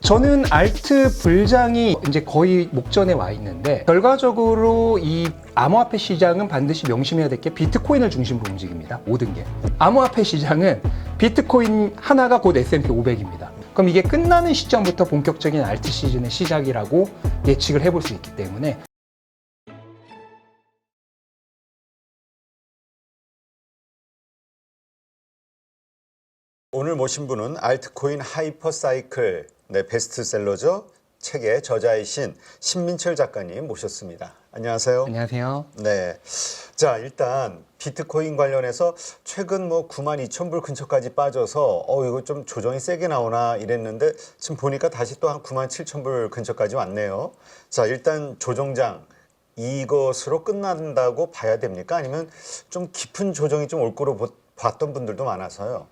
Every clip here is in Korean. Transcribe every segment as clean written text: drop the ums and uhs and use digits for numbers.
저는 알트 불장이 이제 거의 목전에 와 있는데, 결과적으로 이 암호화폐 시장은 반드시 명심해야 될 게 비트코인을 중심으로 움직입니다. 모든 게. 암호화폐 시장은 비트코인 하나가 곧 S&P 500입니다. 그럼 이게 끝나는 시점부터 본격적인 알트 시즌의 시작이라고 예측을 해볼 수 있기 때문에, 오늘 모신 분은 알트코인 하이퍼사이클 베스트셀러죠. 책의 저자이신 신민철 작가님 모셨습니다. 안녕하세요. 안녕하세요. 네. 자, 일단 비트코인 관련해서 최근 92,000불 근처까지 빠져서 이거 좀 조정이 세게 나오나 이랬는데 지금 보니까 다시 또 한 97,000불 근처까지 왔네요. 자, 일단 조정장 이것으로 끝난다고 봐야 됩니까? 아니면 좀 깊은 조정이 좀 올 거로 봤던 분들도 많아서요.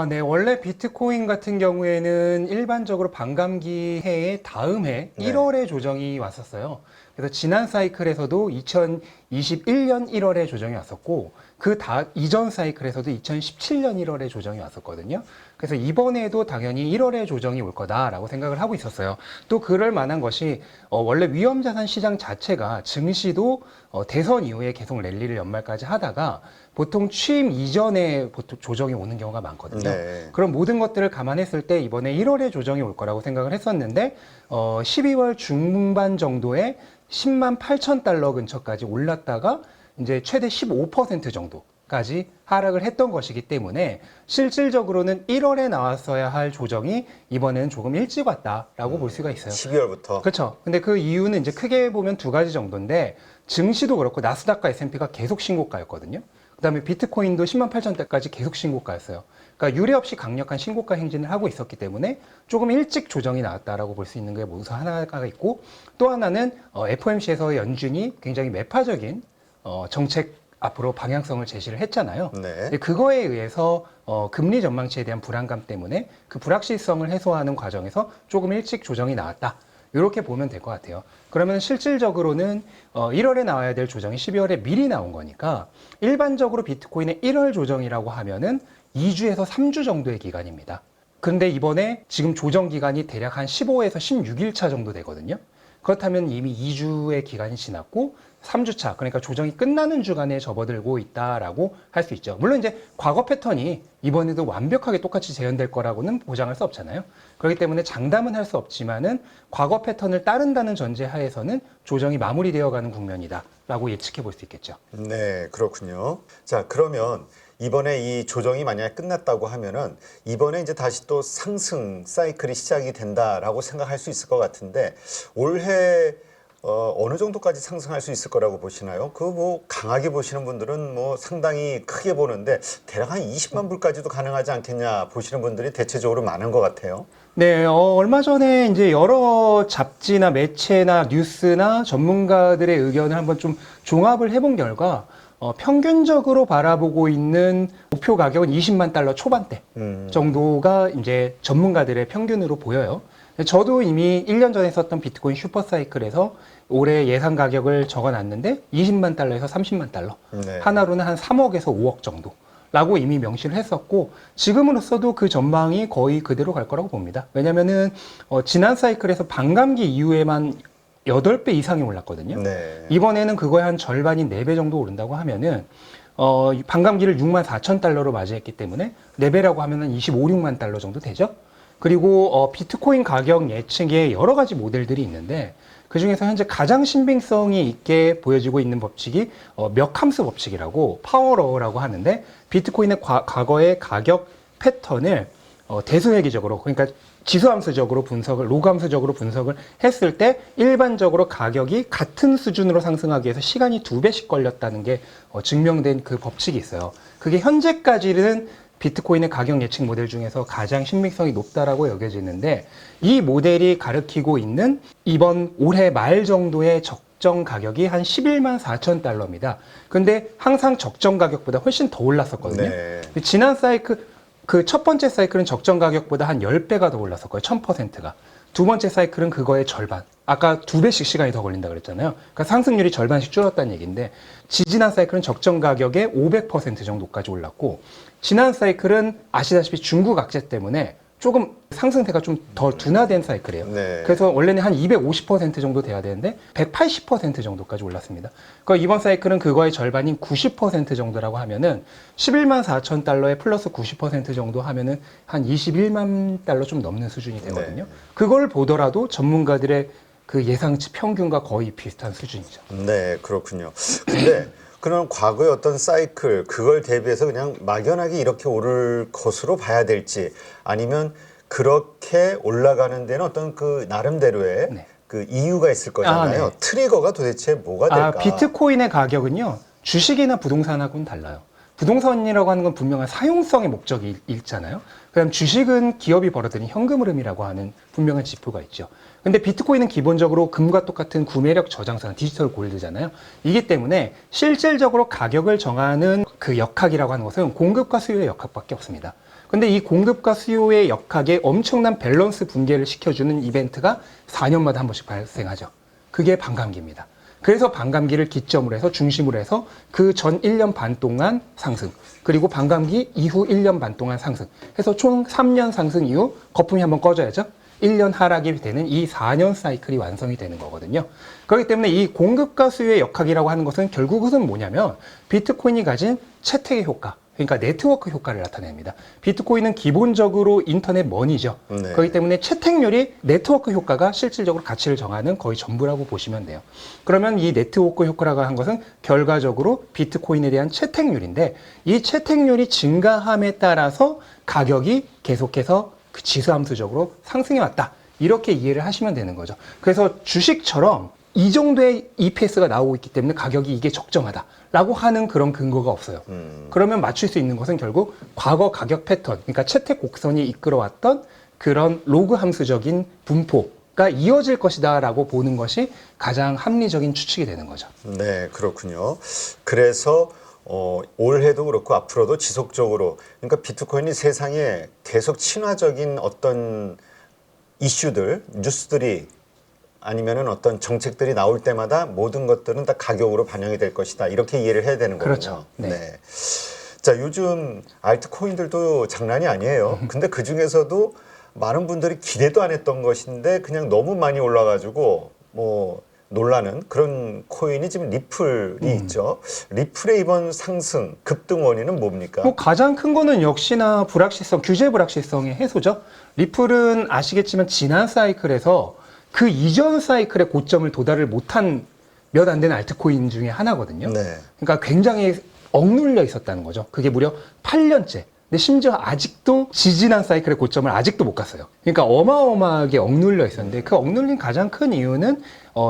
네. 원래 비트코인 같은 경우에는 일반적으로 반감기 해의 다음 해 1월에 조정이 왔었어요. 그래서 지난 사이클에서도 2021년 1월에 조정이 왔었고, 이전 사이클에서도 2017년 1월에 조정이 왔었거든요. 그래서 이번에도 당연히 1월에 조정이 올 거다라고 생각을 하고 있었어요. 또 그럴 만한 것이 원래 위험자산 시장 자체가 증시도 대선 이후에 계속 랠리를 연말까지 하다가 보통 취임 이전에 보통 조정이 오는 경우가 많거든요. 네. 그런 모든 것들을 감안했을 때 이번에 1월에 조정이 올 거라고 생각을 했었는데 12월 중반 정도에 10만 8천 달러 근처까지 올랐다가 이제 최대 15% 정도까지 하락을 했던 것이기 때문에 실질적으로는 1월에 나왔어야 할 조정이 이번에는 조금 일찍 왔다라고 볼 수가 있어요. 12월부터. 그렇죠. 근데 그 이유는 이제 크게 보면 두 가지 정도인데, 증시도 그렇고 나스닥과 S&P가 계속 신고가였거든요. 그다음에 비트코인도 10만 8천 대까지 계속 신고가였어요. 그러니까 유례 없이 강력한 신고가 행진을 하고 있었기 때문에 조금 일찍 조정이 나왔다라고 볼 수 있는 게 모두 하나가 있고, 또 하나는 FOMC에서 연준이 굉장히 매파적인 정책 앞으로 방향성을 제시를 했잖아요. 네. 그거에 의해서 금리 전망치에 대한 불안감 때문에 그 불확실성을 해소하는 과정에서 조금 일찍 조정이 나왔다, 이렇게 보면 될 것 같아요. 그러면 실질적으로는 1월에 나와야 될 조정이 12월에 미리 나온 거니까, 일반적으로 비트코인의 1월 조정이라고 하면은 2주에서 3주 정도의 기간입니다. 근데 이번에 지금 조정 기간이 대략 한 15에서 16일 차 정도 되거든요. 그렇다면 이미 2주의 기간이 지났고 3주 차, 그러니까 조정이 끝나는 주간에 접어들고 있다라고 할 수 있죠. 물론 이제 과거 패턴이 이번에도 완벽하게 똑같이 재현될 거라고는 보장할 수 없잖아요. 그렇기 때문에 장담은 할 수 없지만은 과거 패턴을 따른다는 전제 하에서는 조정이 마무리되어 가는 국면이다라고 예측해 볼 수 있겠죠. 네, 그렇군요. 자, 그러면 이번에 이 조정이 만약에 끝났다고 하면은 이번에 이제 다시 또 상승 사이클이 시작이 된다라고 생각할 수 있을 것 같은데, 올해 어느 정도까지 상승할 수 있을 거라고 보시나요? 강하게 보시는 분들은 상당히 크게 보는데 대략 한 20만 불까지도 가능하지 않겠냐 보시는 분들이 대체적으로 많은 것 같아요. 네, 얼마 전에 이제 여러 잡지나 매체나 뉴스나 전문가들의 의견을 한번 좀 종합을 해본 결과, 평균적으로 바라보고 있는 목표 가격은 20만 달러 초반대 정도가 이제 전문가들의 평균으로 보여요. 저도 이미 1년 전에 썼던 비트코인 슈퍼사이클에서 올해 예상 가격을 적어놨는데 20만 달러에서 30만 달러. 네. 하나로는 한 3억에서 5억 정도라고 이미 명시를 했었고, 지금으로서도 그 전망이 거의 그대로 갈 거라고 봅니다. 왜냐면은 지난 사이클에서 반감기 이후에만 8배 이상이 올랐거든요. 네. 이번에는 그거의 한 절반인 4배 정도 오른다고 하면은 반감기를 6만 4천 달러로 맞이했기 때문에 4배라고 하면은 25, 6만 달러 정도 되죠. 그리고 비트코인 가격 예측에 여러 가지 모델들이 있는데, 그 중에서 현재 가장 신빙성이 있게 보여지고 있는 법칙이 멱함수 법칙이라고, 파워러우라고 하는데, 비트코인의 과거의 가격 패턴을 대수회기적으로, 그러니까 지수함수적으로 분석을, 로그함수적으로 분석을 했을 때 일반적으로 가격이 같은 수준으로 상승하기 위해서 시간이 2배씩 걸렸다는 게 증명된 그 법칙이 있어요. 그게 현재까지는 비트코인의 가격 예측 모델 중에서 가장 신빙성이 높다라고 여겨지는데, 이 모델이 가리키고 있는 이번 올해 말 정도의 적정 가격이 한 11만 4천 달러입니다. 근데 항상 적정 가격보다 훨씬 더 올랐었거든요. 네. 지난 사이클, 그 첫 번째 사이클은 적정 가격보다 한 10배가 더 올랐었고요. 1000%가. 두 번째 사이클은 그거의 절반. 아까 2배씩 시간이 더 걸린다 그랬잖아요. 그러니까 상승률이 절반씩 줄었다는 얘기인데, 지지난 사이클은 적정 가격의 500% 정도까지 올랐고, 지난 사이클은 아시다시피 중국 악재 때문에 조금 상승세가 좀 더 둔화된 사이클이에요. 네. 그래서 원래는 한 250% 정도 돼야 되는데 180% 정도까지 올랐습니다. 그러니까 이번 사이클은 그거의 절반인 90% 정도라고 하면은 11만 4천 달러에 플러스 90% 정도 하면은 한 21만 달러 좀 넘는 수준이 되거든요. 네. 그걸 보더라도 전문가들의 그 예상치 평균과 거의 비슷한 수준이죠. 네, 그렇군요. 근데 그런 과거의 어떤 사이클 그걸 대비해서 그냥 막연하게 이렇게 오를 것으로 봐야 될지 아니면 그렇게 올라가는 데는 어떤 그 나름대로의 네. 그 이유가 있을 거잖아요. 네. 트리거가 도대체 뭐가 될까? 비트코인의 가격은요, 주식이나 부동산하고는 달라요. 부동산이라고 하는 건 분명한 사용성의 목적이 있잖아요. 그다음 주식은 기업이 벌어들인 현금 흐름이라고 하는 분명한 지표가 있죠. 근데 비트코인은 기본적으로 금과 똑같은 구매력 저장성, 디지털 골드잖아요. 이기 때문에 실질적으로 가격을 정하는 그 역학이라고 하는 것은 공급과 수요의 역학밖에 없습니다. 근데 이 공급과 수요의 역학에 엄청난 밸런스 붕괴를 시켜주는 이벤트가 4년마다 한 번씩 발생하죠. 그게 반감기입니다. 그래서 반감기를 기점으로 해서 중심으로 해서 그 전 1년 반 동안 상승, 그리고 반감기 이후 1년 반 동안 상승 해서 총 3년 상승 이후 거품이 한번 꺼져야죠. 1년 하락이 되는 이 4년 사이클이 완성이 되는 거거든요. 그렇기 때문에 이 공급과 수요의 역학이라고 하는 것은 결국은 뭐냐면 비트코인이 가진 채택의 효과, 그러니까 네트워크 효과를 나타냅니다. 비트코인은 기본적으로 인터넷 머니죠. 네. 그렇기 때문에 채택률이 네트워크 효과가 실질적으로 가치를 정하는 거의 전부라고 보시면 돼요. 그러면 이 네트워크 효과라고 한 것은 결과적으로 비트코인에 대한 채택률인데 이 채택률이 증가함에 따라서 가격이 계속해서 그 지수함수적으로 상승해 왔다. 이렇게 이해를 하시면 되는 거죠. 그래서 주식처럼 이 정도의 EPS가 나오고 있기 때문에 가격이 이게 적정하다라고 하는 그런 근거가 없어요. 그러면 맞출 수 있는 것은 결국 과거 가격 패턴, 그러니까 채택 곡선이 이끌어왔던 그런 로그 함수적인 분포가 이어질 것이다라고 보는 것이 가장 합리적인 추측이 되는 거죠. 네, 그렇군요. 그래서 올해도 그렇고 앞으로도 지속적으로 그러니까 비트코인이 세상에 계속 친화적인 어떤 이슈들, 뉴스들이 아니면은 어떤 정책들이 나올 때마다 모든 것들은 다 가격으로 반영이 될 것이다. 이렇게 이해를 해야 되는 거군요. 그렇죠. 네. 자, 요즘 알트코인들도 장난이 아니에요. 근데 그 중에서도 많은 분들이 기대도 안 했던 것인데 그냥 너무 많이 올라가지고 뭐 놀라는 그런 코인이 지금 리플이 있죠. 리플의 이번 상승 급등 원인은 뭡니까? 뭐 가장 큰 거는 역시나 불확실성, 규제 불확실성의 해소죠. 리플은 아시겠지만 지난 사이클에서 그 이전 사이클의 고점을 도달을 못한 몇 안 되는 알트코인 중에 하나거든요. 네. 그러니까 굉장히 억눌려 있었다는 거죠. 그게 무려 8년째. 근데 심지어 아직도 지지난 사이클의 고점을 아직도 못 갔어요. 그러니까 어마어마하게 억눌려 있었는데 그 억눌린 가장 큰 이유는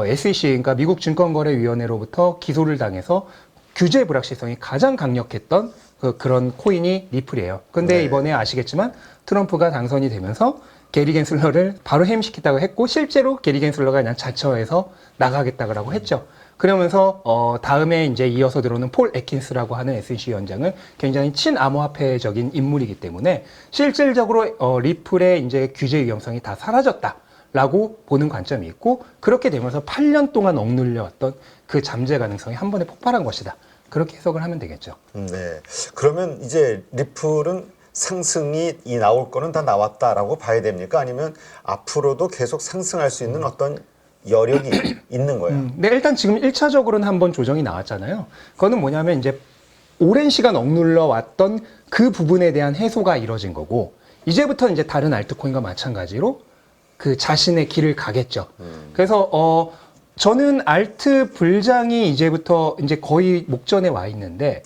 SEC, 그러니까 미국 증권거래위원회로부터 기소를 당해서 규제 불확실성이 가장 강력했던 그런 코인이 리플이에요. 근데 네. 이번에 아시겠지만 트럼프가 당선이 되면서 게리 겐슬러를 바로 해임시키다고 했고 실제로 게리 겐슬러가 그냥 자처해서 나가겠다고 했죠. 그러면서 다음에 이제 이어서 들어오는 폴 애킨스라고 하는 SEC 위원장은 굉장히 친암호화폐적인 인물이기 때문에 실질적으로 리플의 이제 규제 위험성이 다 사라졌다라고 보는 관점이 있고 그렇게 되면서 8년 동안 억눌려왔던 그 잠재 가능성이 한 번에 폭발한 것이다. 그렇게 해석을 하면 되겠죠. 네. 그러면 이제 리플은 상승이 나올 거는 다 나왔다라고 봐야 됩니까? 아니면 앞으로도 계속 상승할 수 있는 어떤 여력이 있는 거예요? 네, 일단 지금 1차적으로는 한번 조정이 나왔잖아요. 그거는 뭐냐면 이제 오랜 시간 억눌러 왔던 그 부분에 대한 해소가 이뤄진 거고 이제부터 이제 다른 알트코인과 마찬가지로 그 자신의 길을 가겠죠. 그래서 저는 알트 불장이 이제부터 이제 거의 목전에 와 있는데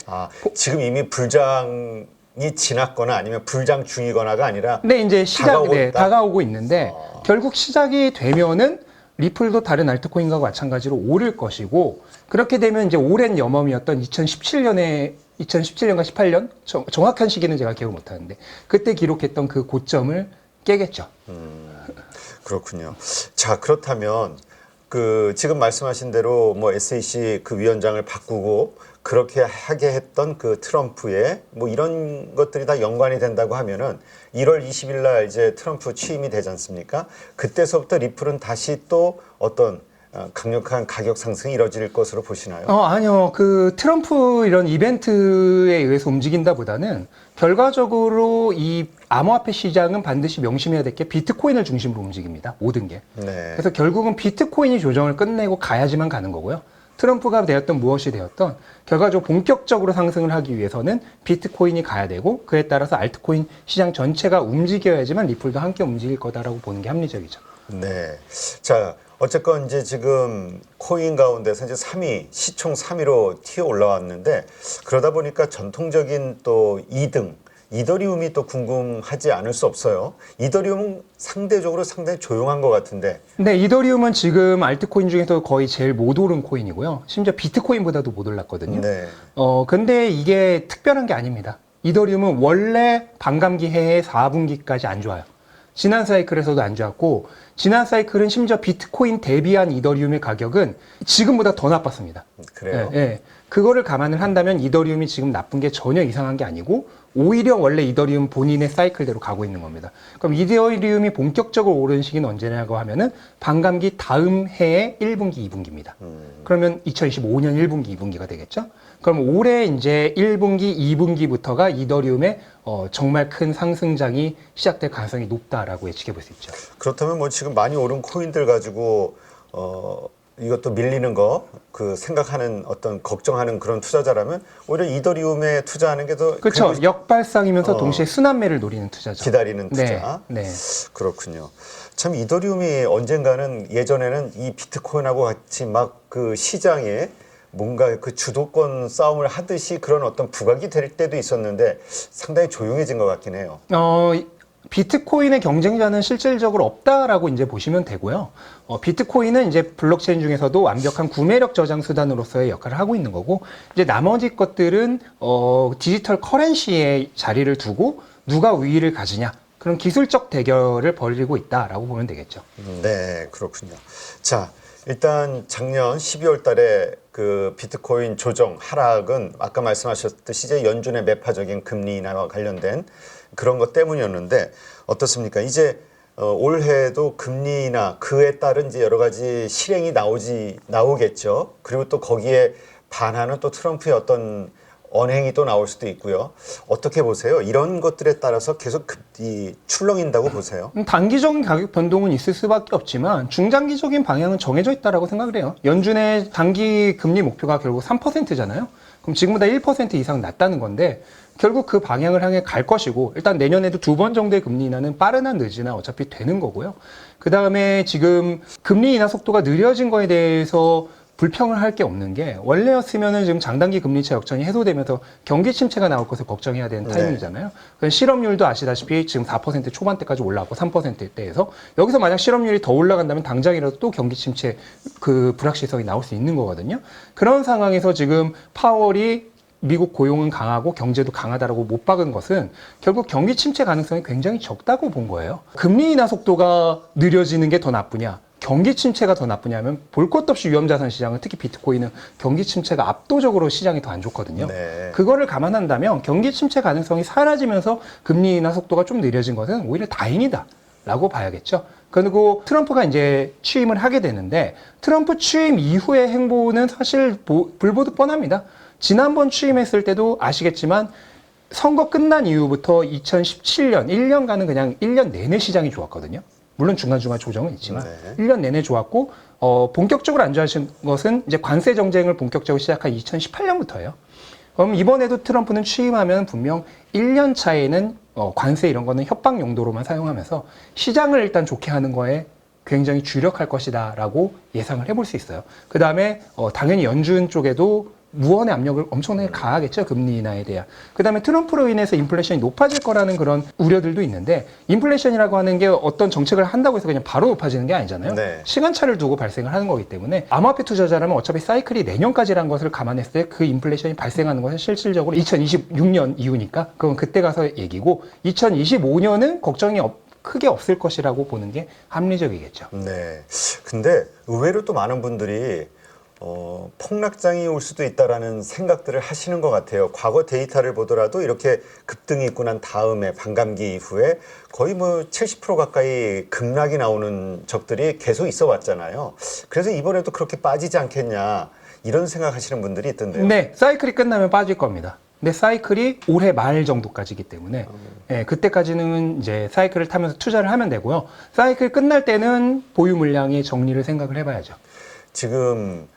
지금 이미 불장이 지났거나 아니면 불장 중이거나가 아니라 네, 이제 다가오고 있다? 다가오고 있는데 결국 시작이 되면은 리플도 다른 알트코인과 마찬가지로 오를 것이고 그렇게 되면 이제 오랜 염험이었던 2017년과 18년 정확한 시기는 제가 기억을 못 하는데 그때 기록했던 그 고점을 깨겠죠. 그렇군요. 자, 그렇다면 그 지금 말씀하신 대로 뭐 SEC 그 위원장을 바꾸고 그렇게 하게 했던 그 트럼프의 뭐 이런 것들이 다 연관이 된다고 하면은 1월 20일 날 이제 트럼프 취임이 되지 않습니까? 그때서부터 리플은 다시 또 어떤 강력한 가격 상승이 이뤄질 것으로 보시나요? 아니요. 그 트럼프 이런 이벤트에 의해서 움직인다보다는 결과적으로 이 암호화폐 시장은 반드시 명심해야 될 게 비트코인을 중심으로 움직입니다. 모든 게. 네. 그래서 결국은 비트코인이 조정을 끝내고 가야지만 가는 거고요. 트럼프가 되었던 무엇이 되었던 결과적으로 본격적으로 상승을 하기 위해서는 비트코인이 가야 되고 그에 따라서 알트코인 시장 전체가 움직여야지만 리플도 함께 움직일 거다라고 보는 게 합리적이죠. 네. 자, 어쨌건 이제 지금 코인 가운데서 이제 3위, 시총 3위로 튀어 올라왔는데 그러다 보니까 전통적인 또 2등, 이더리움이 또 궁금하지 않을 수 없어요. 이더리움은 상대적으로 상당히 조용한 것 같은데. 네, 이더리움은 지금 알트코인 중에서 거의 제일 못 오른 코인이고요. 심지어 비트코인보다도 못 올랐거든요. 네. 근데 이게 특별한 게 아닙니다. 이더리움은 원래 반감기 해의 4분기까지 안 좋아요. 지난 사이클에서도 안 좋았고, 지난 사이클은 심지어 비트코인 대비한 이더리움의 가격은 지금보다 더 나빴습니다. 그래요? 예, 예. 그거를 감안을 한다면 이더리움이 지금 나쁜 게 전혀 이상한 게 아니고, 오히려 원래 이더리움 본인의 사이클대로 가고 있는 겁니다. 그럼 이더리움이 본격적으로 오르는 시기는 언제냐고 하면은 반감기 다음 해의 1분기, 2분기입니다. 그러면 2025년 1분기, 2분기가 되겠죠? 그럼 올해 이제 1분기, 2분기부터가 이더리움의 정말 큰 상승장이 시작될 가능성이 높다라고 예측해 볼 수 있죠. 그렇다면 뭐 지금 많이 오른 코인들 가지고 이것도 밀리는 거 그 생각하는 어떤 걱정하는 그런 투자자라면 오히려 이더리움에 투자하는 게 더 그렇죠. 역발상이면서 동시에 순환매를 노리는 투자죠. 기다리는 투자. 네. 네. 그렇군요. 참 이더리움이 언젠가는 예전에는 이 비트코인하고 같이 막 그 시장에 뭔가 그 주도권 싸움을 하듯이 그런 어떤 부각이 될 때도 있었는데 상당히 조용해진 것 같긴 해요. 비트코인의 경쟁자는 실질적으로 없다라고 이제 보시면 되고요. 비트코인은 이제 블록체인 중에서도 완벽한 구매력 저장 수단으로서의 역할을 하고 있는 거고, 이제 나머지 것들은 디지털 커런시의 자리를 두고 누가 우위를 가지냐, 그런 기술적 대결을 벌이고 있다라고 보면 되겠죠. 네, 그렇군요. 자, 일단 작년 12월 달에 그 비트코인 조정 하락은 아까 말씀하셨듯이 이제 연준의 매파적인 금리 인하와 관련된 그런 것 때문이었는데 어떻습니까? 이제 올해도 금리 인하 그에 따른 이제 여러 가지 실행이 나오겠죠. 그리고 또 거기에 반하는 또 트럼프의 어떤 언행이 또 나올 수도 있고요. 어떻게 보세요? 이런 것들에 따라서 계속 출렁인다고 보세요? 단기적인 가격 변동은 있을 수밖에 없지만 중장기적인 방향은 정해져 있다라고 생각을 해요. 연준의 단기 금리 목표가 결국 3%잖아요. 그럼 지금보다 1% 이상 낮다는 건데 결국 그 방향을 향해 갈 것이고, 일단 내년에도 2번 정도의 금리 인하는 빠르나 늦으나 어차피 되는 거고요. 그 다음에 지금 금리 인하 속도가 느려진 거에 대해서 불평을 할 게 없는 게, 원래였으면은 지금 장단기 금리차 역전이 해소되면서 경기 침체가 나올 것을 걱정해야 되는 타이밍이잖아요. 실업률도 아시다시피 지금 4% 초반대까지 올라왔고 3%대에서 여기서 만약 실업률이 더 올라간다면 당장이라도 또 경기 침체 그 불확실성이 나올 수 있는 거거든요. 그런 상황에서 지금 파월이 미국 고용은 강하고 경제도 강하다라고 못 박은 것은 결국 경기 침체 가능성이 굉장히 적다고 본 거예요. 금리 인하 속도가 느려지는 게 더 나쁘냐, 경기 침체가 더 나쁘냐면 볼 것 없이 위험자산 시장은, 특히 비트코인은 경기 침체가 압도적으로 시장이 더 안 좋거든요. 네. 그거를 감안한다면 경기 침체 가능성이 사라지면서 금리 인하 속도가 좀 느려진 것은 오히려 다행이다 라고 봐야겠죠. 그리고 트럼프가 이제 취임을 하게 되는데, 트럼프 취임 이후의 행보는 사실 불보듯 뻔합니다. 지난번 취임했을 때도 아시겠지만 선거 끝난 이후부터 2017년 1년간은 그냥 1년 내내 시장이 좋았거든요. 물론 중간중간 조정은 있지만 네. 1년 내내 좋았고, 본격적으로 안 좋아하신 것은 이제 관세 정쟁을 본격적으로 시작한 2018년부터예요. 그럼 이번에도 트럼프는 취임하면 분명 1년 차에는 관세 이런 거는 협박 용도로만 사용하면서 시장을 일단 좋게 하는 거에 굉장히 주력할 것이다라고 예상을 해볼 수 있어요. 그 다음에 당연히 연준 쪽에도 무언의 압력을 엄청나게 가하겠죠, 금리 인하에 대한. 그 다음에 트럼프로 인해서 인플레이션이 높아질 거라는 그런 우려들도 있는데, 인플레이션이라고 하는 게 어떤 정책을 한다고 해서 그냥 바로 높아지는 게 아니잖아요. 네. 시간차를 두고 발생을 하는 거기 때문에 암호화폐 투자자라면 어차피 사이클이 내년까지라는 것을 감안했을 때 그 인플레이션이 발생하는 것은 실질적으로 2026년 이후니까 그건 그때 가서 얘기고, 2025년은 걱정이 크게 없을 것이라고 보는 게 합리적이겠죠. 네. 근데 의외로 또 많은 분들이 폭락장이 올 수도 있다라는 생각들을 하시는 것 같아요. 과거 데이터를 보더라도 이렇게 급등이 있고 난 다음에 반감기 이후에 거의 뭐 70% 가까이 급락이 나오는 적들이 계속 있어 왔잖아요. 그래서 이번에도 그렇게 빠지지 않겠냐 이런 생각하시는 분들이 있던데요. 네, 사이클이 끝나면 빠질 겁니다. 근데 사이클이 올해 말 정도까지기 때문에 그때까지는 이제 사이클을 타면서 투자를 하면 되고요. 사이클 끝날 때는 보유 물량의 정리를 생각을 해봐야죠. 지금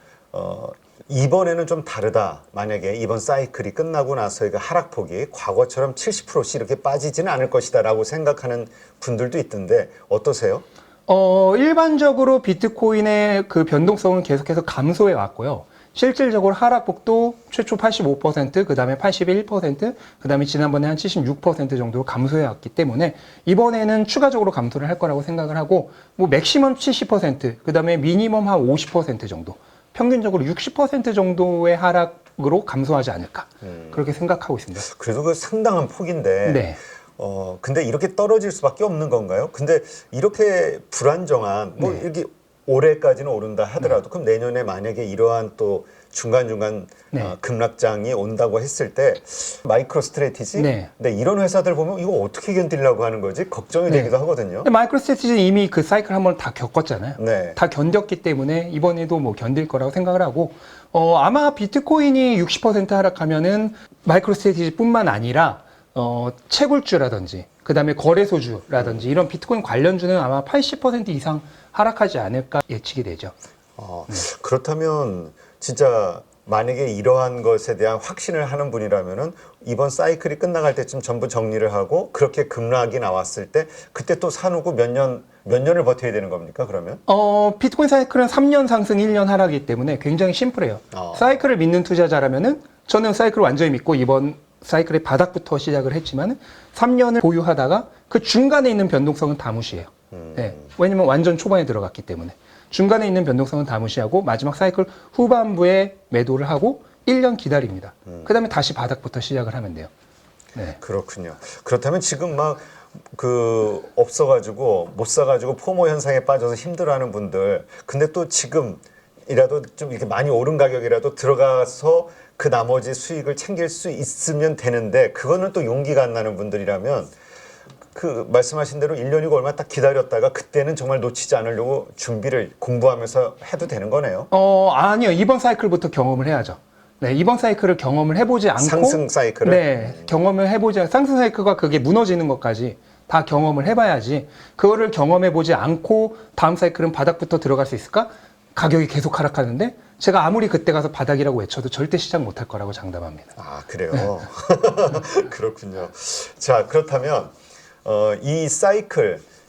이번에는 좀 다르다. 만약에 이번 사이클이 끝나고 나서 그 하락폭이 과거처럼 70%씩 이렇게 빠지지는 않을 것이다라고 생각하는 분들도 있던데 어떠세요? 일반적으로 비트코인의 그 변동성은 계속해서 감소해 왔고요. 실질적으로 하락폭도 최초 85%, 그 다음에 81%, 그 다음에 지난번에 한 76% 정도로 감소해 왔기 때문에 이번에는 추가적으로 감소를 할 거라고 생각을 하고, 뭐 맥시멈 70%, 그 다음에 미니멈 한 50% 정도, 평균적으로 60% 정도의 하락으로 감소하지 않을까, 그렇게 생각하고 있습니다. 그래도 그 상당한 폭인데. 네. 근데 이렇게 떨어질 수밖에 없는 건가요? 근데 이렇게 불안정한, 뭐 네. 이렇게 올해까지는 오른다 하더라도 그럼 내년에 만약에 이러한 또 중간중간 네. 급락장이 온다고 했을 때 마이크로 스트래티지? 네. 근데 이런 회사들 보면 이거 어떻게 견디려고 하는 거지? 걱정이 되기도 하거든요. 근데 마이크로스트래티지는 이미 그 사이클 한번 다 겪었잖아요. 네. 다 견뎠기 때문에 이번에도 뭐 견딜 거라고 생각을 하고, 아마 비트코인이 60% 하락하면은 마이크로스트래티지뿐만 아니라 채굴주라든지 그 다음에 거래소주라든지 이런 비트코인 관련주는 아마 80% 이상 하락하지 않을까 예측이 되죠. 그렇다면 진짜 만약에 이러한 것에 대한 확신을 하는 분이라면은 이번 사이클이 끝나갈 때쯤 전부 정리를 하고 그렇게 급락이 나왔을 때 그때 또 사놓고 몇 년을 버텨야 되는 겁니까, 그러면? 비트코인 사이클은 3년 상승 1년 하락이기 때문에 굉장히 심플해요. 사이클을 믿는 투자자라면은 저는 사이클을 완전히 믿고 이번 사이클의 바닥부터 시작을 했지만 3년을 보유하다가 그 중간에 있는 변동성은 다 무시해요. 네, 왜냐면 완전 초반에 들어갔기 때문에 중간에 있는 변동성은 다 무시하고 마지막 사이클 후반부에 매도를 하고 1년 기다립니다. 그 다음에 다시 바닥부터 시작을 하면 돼요. 네. 그렇군요. 그렇다면 지금 막 없어가지고 못 사가지고 포모 현상에 빠져서 힘들어하는 분들, 근데 또 지금이라도 좀 이렇게 많이 오른 가격이라도 들어가서 그 나머지 수익을 챙길 수 있으면 되는데 그거는 또 용기가 안 나는 분들이라면 그 말씀하신 대로 1년이고 얼마 딱 기다렸다가 그때는 정말 놓치지 않으려고 준비를 공부하면서 해도 되는 거네요. 아니요. 이번 사이클부터 경험을 해야죠. 네, 이번 사이클을 경험을 해보지 않고 상승 사이클을? 네, 경험을 해보지 상승 사이클과 그게 무너지는 것까지 다 경험을 해봐야지 그거를 경험해보지 않고 다음 사이클은 바닥부터 들어갈 수 있을까? 가격이 계속 하락하는데 제가 아무리 그때 가서 바닥이라고 외쳐도 절대 시작 못할 거라고 장담합니다. 아, 그래요? 그렇군요. 자, 그렇다면 이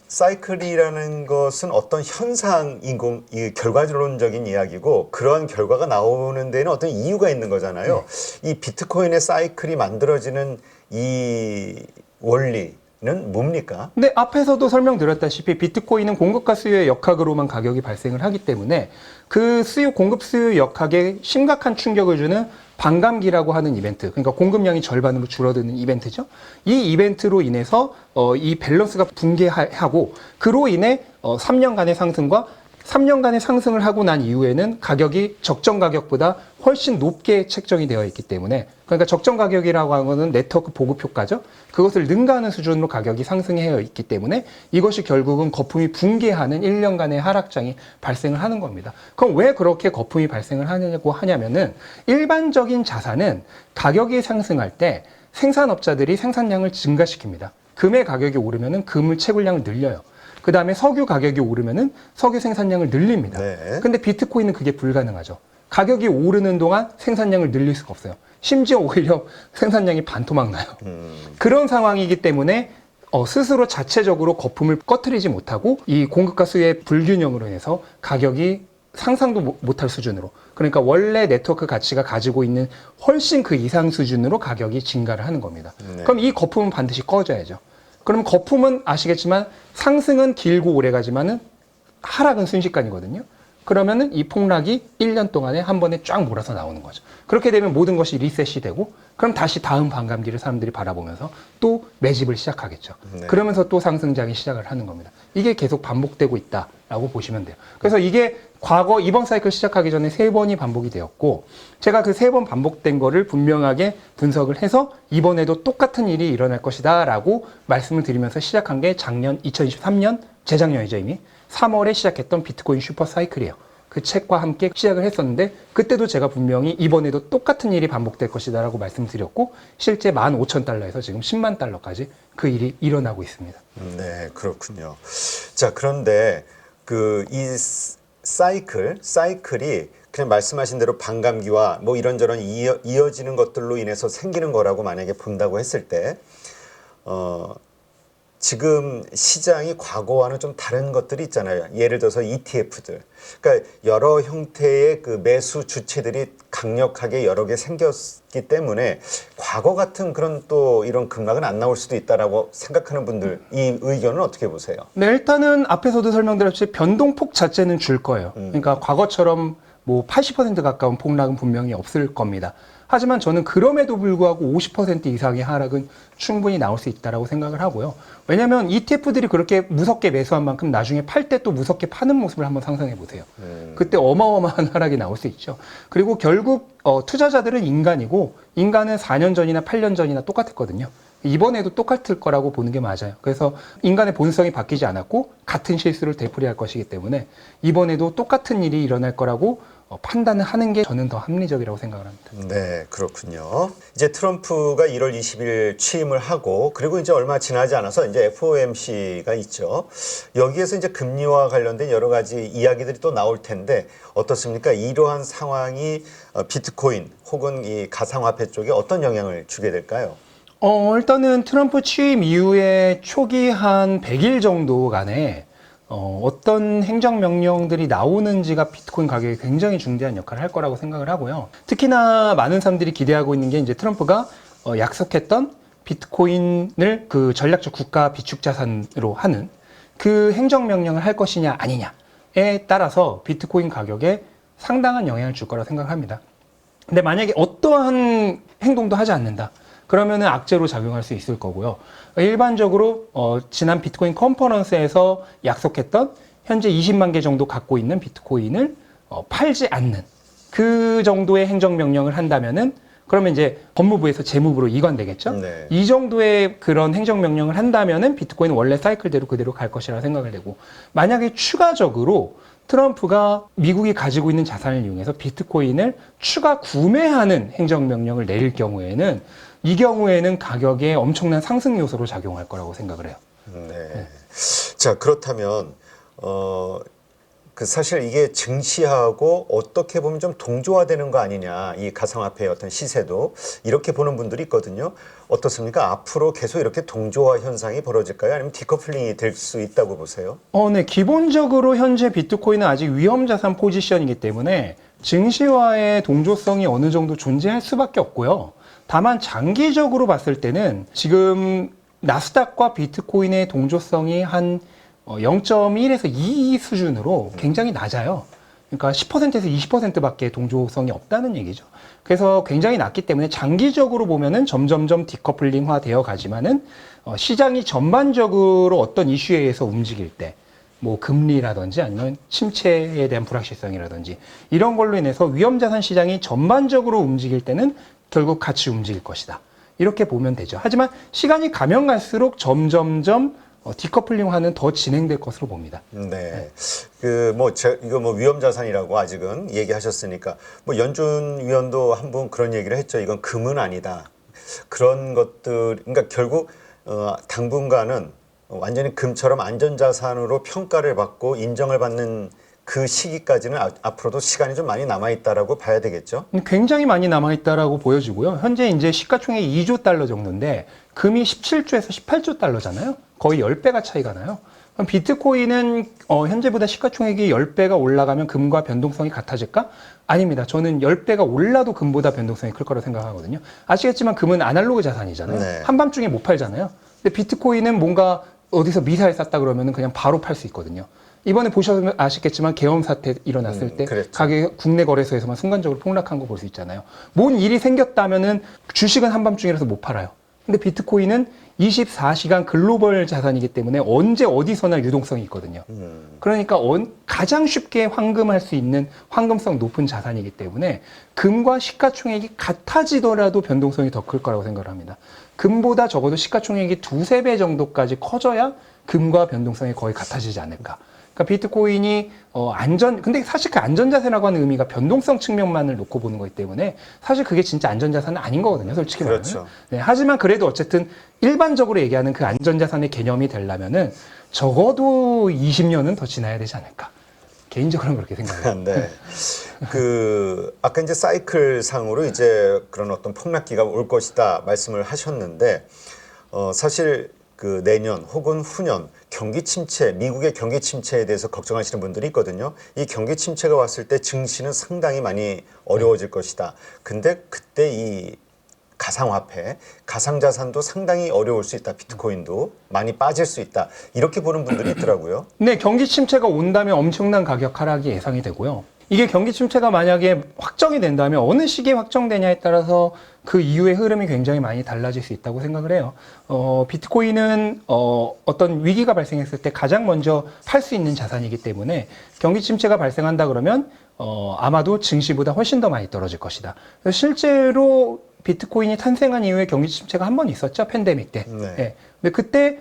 사이클이라는 것은 어떤 현상인 이 결과론적인 이야기고 그러한 결과가 나오는 데는 어떤 이유가 있는 거잖아요. 이 비트코인의 사이클이 만들어지는 이 원리는 뭡니까? 근데 앞에서도 설명드렸다시피 비트코인은 공급과 수요의 역학으로만 가격이 발생을 하기 때문에 그 공급 수요 역학에 심각한 충격을 주는 반감기라고 하는 이벤트, 그러니까 공급량이 절반으로 줄어드는 이벤트죠. 이 이벤트로 인해서 이 밸런스가 붕괴하고 그로 인해 3년간의 상승과 3년간의 상승을 하고 난 이후에는 가격이 적정 가격보다 훨씬 높게 책정이 되어 있기 때문에, 그러니까 적정 가격이라고 하는 것은 네트워크 보급 효과죠. 그것을 능가하는 수준으로 가격이 상승해 있기 때문에 이것이 결국은 거품이 붕괴하는 1년간의 하락장이 발생을 하는 겁니다. 그럼 왜 그렇게 거품이 발생을 하냐면은 일반적인 자산은 가격이 상승할 때 생산업자들이 생산량을 증가시킵니다. 금의 가격이 오르면은 금을 채굴량을 늘려요. 그 다음에 석유 가격이 오르면은 석유 생산량을 늘립니다. 네. 근데 비트코인은 그게 불가능하죠. 가격이 오르는 동안 생산량을 늘릴 수가 없어요. 심지어 오히려 생산량이 반토막 나요. 그런 상황이기 때문에 스스로 자체적으로 거품을 꺼트리지 못하고 이 공급과 수요의 불균형으로 인해서 가격이 상상도 못할 수준으로, 그러니까 원래 네트워크 가치가 가지고 있는 훨씬 그 이상 수준으로 가격이 증가를 하는 겁니다. 네. 그럼 이 거품은 반드시 꺼져야죠. 그럼 거품은 아시겠지만 상승은 길고 오래 가지만은 하락은 순식간이거든요. 그러면은 이 폭락이 1년 동안에 한 번에 쫙 몰아서 나오는 거죠. 그렇게 되면 모든 것이 리셋이 되고 그럼 다시 다음 반감기를 사람들이 바라보면서 또 매집을 시작하겠죠. 네. 그러면서 또 상승장이 시작을 하는 겁니다. 이게 계속 반복되고 있다라고 보시면 돼요. 그래서 이게 과거 이번 사이클 시작하기 전에 3번이 반복이 되었고, 제가 그 3번 반복된 거를 분명하게 분석을 해서 이번에도 똑같은 일이 일어날 것이다 라고 말씀을 드리면서 시작한 게 작년 2023년 재작년이죠. 이미 3월에 시작했던 비트코인 슈퍼 사이클이에요. 그 책과 함께 시작을 했었는데, 그때도 제가 분명히 이번에도 똑같은 일이 반복될 것이다 라고 말씀드렸고, 실제 15,000달러에서 지금 10만 달러까지 그 일이 일어나고 있습니다. 네, 그렇군요. 자, 그런데 이 사이클이 그냥 말씀하신 대로 반감기와 뭐 이런저런 이어지는 것들로 인해서 생기는 거라고 만약에 본다고 했을 때, 지금 시장이 과거와는 좀 다른 것들이 있잖아요. 예를 들어서 ETF들. 그러니까 여러 형태의 그 매수 주체들이 강력하게 여러 개 생겼기 때문에 과거 같은 그런 또 이런 급락은 안 나올 수도 있다라고 생각하는 분들, 이 의견은 어떻게 보세요? 네, 일단은 앞에서도 설명드렸듯이 변동폭 자체는 줄 거예요. 그러니까 과거처럼 뭐 80% 가까운 폭락은 분명히 없을 겁니다. 하지만 저는 그럼에도 불구하고 50% 이상의 하락은 충분히 나올 수 있다고 생각을 하고요. 왜냐하면 ETF들이 그렇게 무섭게 매수한 만큼 나중에 팔 때 또 무섭게 파는 모습을 한번 상상해 보세요. 그때 어마어마한 하락이 나올 수 있죠. 그리고 결국 투자자들은 인간이고, 인간은 4년 전이나 8년 전이나 똑같았거든요. 이번에도 똑같을 거라고 보는 게 맞아요. 그래서 인간의 본성이 바뀌지 않았고 같은 실수를 되풀이할 것이기 때문에 이번에도 똑같은 일이 일어날 거라고 판단을 하는 게 저는 더 합리적이라고 생각을 합니다. 네, 그렇군요. 이제 트럼프가 1월 20일 취임을 하고, 그리고 이제 얼마 지나지 않아서 이제 FOMC가 있죠. 여기에서 이제 금리와 관련된 여러 가지 이야기들이 또 나올 텐데 어떻습니까? 이러한 상황이 비트코인 혹은 이 가상화폐 쪽에 어떤 영향을 주게 될까요? 일단은 트럼프 취임 이후에 초기 한 100일 정도간에 어떤 행정명령들이 나오는지가 비트코인 가격에 굉장히 중대한 역할을 할 거라고 생각을 하고요. 특히나 많은 사람들이 기대하고 있는 게 이제 트럼프가 약속했던 비트코인을 그 전략적 국가 비축 자산으로 하는 그 행정명령을 할 것이냐 아니냐에 따라서 비트코인 가격에 상당한 영향을 줄 거라고 생각합니다. 근데 만약에 어떠한 행동도 하지 않는다, 그러면은 악재로 작용할 수 있을 거고요. 일반적으로 지난 비트코인 컨퍼런스에서 약속했던 현재 20만 개 정도 갖고 있는 비트코인을 팔지 않는 그 정도의 행정명령을 한다면은, 그러면 이제 법무부에서 재무부로 이관되겠죠. 네. 이 정도의 그런 행정명령을 한다면은 비트코인은 원래 사이클대로 그대로 갈 것이라 생각을 하고, 만약에 추가적으로 트럼프가 미국이 가지고 있는 자산을 이용해서 비트코인을 추가 구매하는 행정명령을 내릴 경우에는, 이 경우에는 가격에 엄청난 상승 요소로 작용할 거라고 생각을 해요. 네. 자, 그렇다면 사실 이게 증시하고 어떻게 보면 좀 동조화되는 거 아니냐, 이 가상화폐의 어떤 시세도, 이렇게 보는 분들이 있거든요. 어떻습니까? 앞으로 계속 이렇게 동조화 현상이 벌어질까요? 아니면 디커플링이 될 수 있다고 보세요? 네. 기본적으로 현재 비트코인은 아직 위험자산 포지션이기 때문에 증시와의 동조성이 어느 정도 존재할 수밖에 없고요. 다만 장기적으로 봤을 때는 지금 나스닥과 비트코인의 동조성이 한 0.1에서 2 수준으로 굉장히 낮아요. 그러니까 10%에서 20%밖에 동조성이 없다는 얘기죠. 그래서 굉장히 낮기 때문에 장기적으로 보면은 점점점 디커플링화 되어 가지만은 시장이 전반적으로 어떤 이슈에 의해서 움직일 때, 뭐 금리라든지 아니면 침체에 대한 불확실성이라든지 이런 걸로 인해서 위험자산 시장이 전반적으로 움직일 때는 결국 같이 움직일 것이다, 이렇게 보면 되죠. 하지만 시간이 가면 갈수록 점점점 디커플링화는 더 진행될 것으로 봅니다. 네. 이거 뭐 위험 자산이라고 아직은 얘기하셨으니까, 뭐 연준 위원도 한 번 그런 얘기를 했죠. 이건 금은 아니다. 그런 것들, 그러니까 결국 당분간은 완전히 금처럼 안전자산으로 평가를 받고 인정을 받는 그 시기까지는 앞으로도 시간이 좀 많이 남아있다라고 봐야 되겠죠? 굉장히 많이 남아있다라고 보여지고요. 현재 이제 시가총액이 2조 달러 정도인데 금이 17조에서 18조 달러잖아요. 거의 10배가 차이가 나요. 그럼 비트코인은 현재보다 시가총액이 10배가 올라가면 금과 변동성이 같아질까? 아닙니다. 저는 10배가 올라도 금보다 변동성이 클 거라고 생각하거든요. 아시겠지만 금은 아날로그 자산이잖아요. 네. 한밤중에 못 팔잖아요. 근데 비트코인은 뭔가 어디서 미사일 쐈다 그러면 그냥 바로 팔 수 있거든요. 이번에 보셔서 아시겠지만 계엄 사태 일어났을 때 그랬죠. 가격이 국내 거래소에서만 순간적으로 폭락한 거 볼 수 있잖아요. 뭔 일이 생겼다면은 주식은 한밤중이라서 못 팔아요. 근데 비트코인은 24시간 글로벌 자산이기 때문에 언제 어디서나 유동성이 있거든요. 그러니까 가장 쉽게 환금할 수 있는 황금성 높은 자산이기 때문에 금과 시가총액이 같아지더라도 변동성이 더 클 거라고 생각을 합니다. 금보다 적어도 시가총액이 2~3배 정도까지 커져야 금과 변동성이 거의 같아지지 않을까. 그러니까 비트코인이 근데 사실 그 안전자산이라고 하는 의미가 변동성 측면만을 놓고 보는 거기 때문에 사실 그게 진짜 안전자산은 아닌 거거든요, 솔직히 말하면. 그렇죠. 네, 하지만 그래도 어쨌든 일반적으로 얘기하는 그 안전자산의 개념이 되려면은 적어도 20년은 더 지나야 되지 않을까. 개인적으로는 그렇게 생각해요. 네. 아까 이제 사이클 상으로 이제 그런 어떤 폭락기가 올 것이다 말씀을 하셨는데, 사실 그 내년 혹은 후년 경기 침체, 미국의 경기 침체에 대해서 걱정하시는 분들이 있거든요. 이 경기 침체가 왔을 때 증시는 상당히 많이 어려워질 것이다. 근데 그때 이 가상화폐, 가상자산도 상당히 어려울 수 있다. 비트코인도 많이 빠질 수 있다. 이렇게 보는 분들이 있더라고요. 네, 경기 침체가 온다면 엄청난 가격 하락이 예상이 되고요. 이게 경기 침체가 만약에 확정이 된다면 어느 시기에 확정되냐에 따라서 그 이후의 흐름이 굉장히 많이 달라질 수 있다고 생각을 해요. 비트코인은 어떤 위기가 발생했을 때 가장 먼저 팔 수 있는 자산이기 때문에 경기 침체가 발생한다 그러면 아마도 증시보다 훨씬 더 많이 떨어질 것이다. 그래서 실제로 비트코인이 탄생한 이후에 경기 침체가 한 번 있었죠, 팬데믹 때. 네. 네. 근데 그때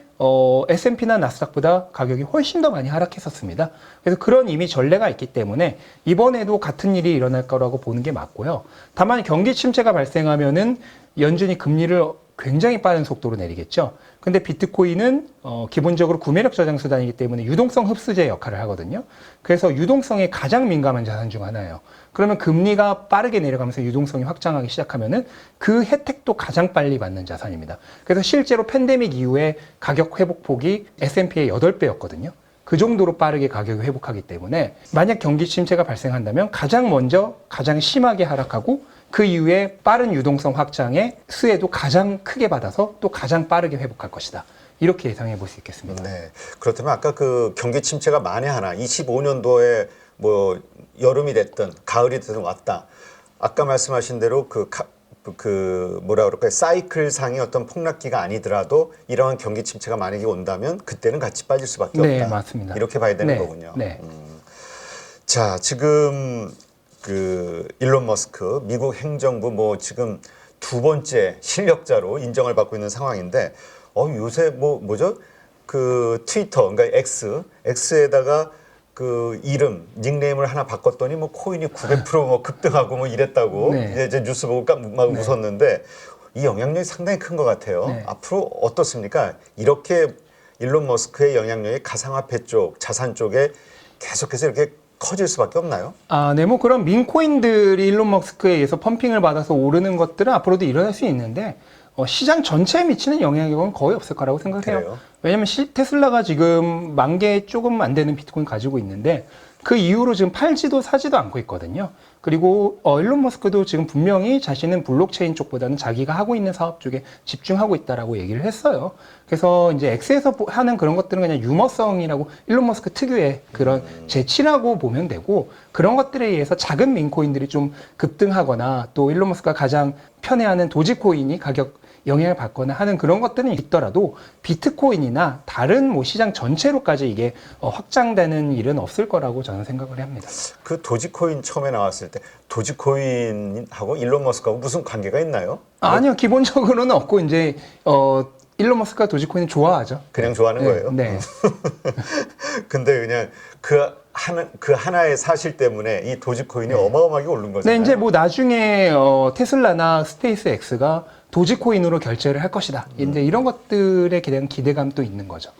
S&P나 나스닥보다 가격이 훨씬 더 많이 하락했었습니다. 그래서 그런 이미 전례가 있기 때문에 이번에도 같은 일이 일어날 거라고 보는 게 맞고요. 다만 경기 침체가 발생하면은 연준이 금리를 굉장히 빠른 속도로 내리겠죠. 근데 비트코인은 기본적으로 구매력 저장 수단이기 때문에 유동성 흡수제 역할을 하거든요. 그래서 유동성에 가장 민감한 자산 중 하나예요. 그러면 금리가 빠르게 내려가면서 유동성이 확장하기 시작하면은 그 혜택도 가장 빨리 받는 자산입니다. 그래서 실제로 팬데믹 이후에 가격 회복폭이 S&P의 8배였거든요. 그 정도로 빠르게 가격이 회복하기 때문에 만약 경기 침체가 발생한다면 가장 먼저 가장 심하게 하락하고 그 이후에 빠른 유동성 확장의 수혜도 가장 크게 받아서 또 가장 빠르게 회복할 것이다. 이렇게 예상해 볼 수 있겠습니다. 네. 그렇다면 아까 그 경기 침체가 만에 하나 25년도에 뭐 여름이 됐든 가을이 됐든 왔다. 아까 말씀하신 대로 뭐라 그럴까요? 사이클 상의 어떤 폭락기가 아니더라도 이러한 경기 침체가 만약에 온다면 그때는 같이 빠질 수밖에 없다. 네, 맞습니다. 이렇게 봐야 되는 네, 거군요. 네. 자, 지금 그 일론 머스크 미국 행정부 뭐 지금 2번째 실력자로 인정을 받고 있는 상황인데 요새 뭐죠? 그 트위터 그러니까 X에다가 그 이름 닉네임을 하나 바꿨더니 뭐 코인이 900% 뭐 급등하고 뭐 이랬다고 네. 이제 뉴스 보고 막 웃었는데 이 영향력이 상당히 큰 것 같아요. 네. 앞으로 어떻습니까? 이렇게 일론 머스크의 영향력이 가상화폐 쪽, 자산 쪽에 계속해서 이렇게 커질 수밖에 없나요? 네, 뭐 그런 민코인들이 일론 머스크에 의해서 펌핑을 받아서 오르는 것들은 앞으로도 일어날 수 있는데 시장 전체에 미치는 영향력은 거의 없을 거라고 생각해요. 그래요? 왜냐하면 테슬라가 지금 10,000개 조금 안 되는 비트코인 가지고 있는데 그 이후로 지금 팔지도 사지도 않고 있거든요. 그리고 일론 머스크도 지금 분명히 자신은 블록체인 쪽보다는 자기가 하고 있는 사업 쪽에 집중하고 있다라고 얘기를 했어요. 그래서 이제 X에서 하는 그런 것들은 그냥 유머성이라고 일론 머스크 특유의 그런 재치라고 보면 되고 그런 것들에 의해서 작은 민코인들이 좀 급등하거나 또 일론 머스크가 가장 편애하는 도지코인이 가격 영향을 받거나 하는 그런 것들은 있더라도 비트코인이나 다른 뭐 시장 전체로까지 이게 확장되는 일은 없을 거라고 저는 생각을 합니다. 그 도지코인 처음에 나왔을 때 도지코인하고 일론 머스크하고 무슨 관계가 있나요? 아니요, 기본적으로는 없고 이제 일론 머스크가 도지코인을 좋아하죠. 그냥 좋아하는 거예요. 네. 근데 그냥 그 하나의 사실 때문에 이 도지코인이 어마어마하게 오른 거잖아요. 네, 이제 뭐 나중에 테슬라나 스페이스 X가 도지코인으로 결제를 할 것이다. 이제 이런 것들에 대한 기대감도 있는 거죠.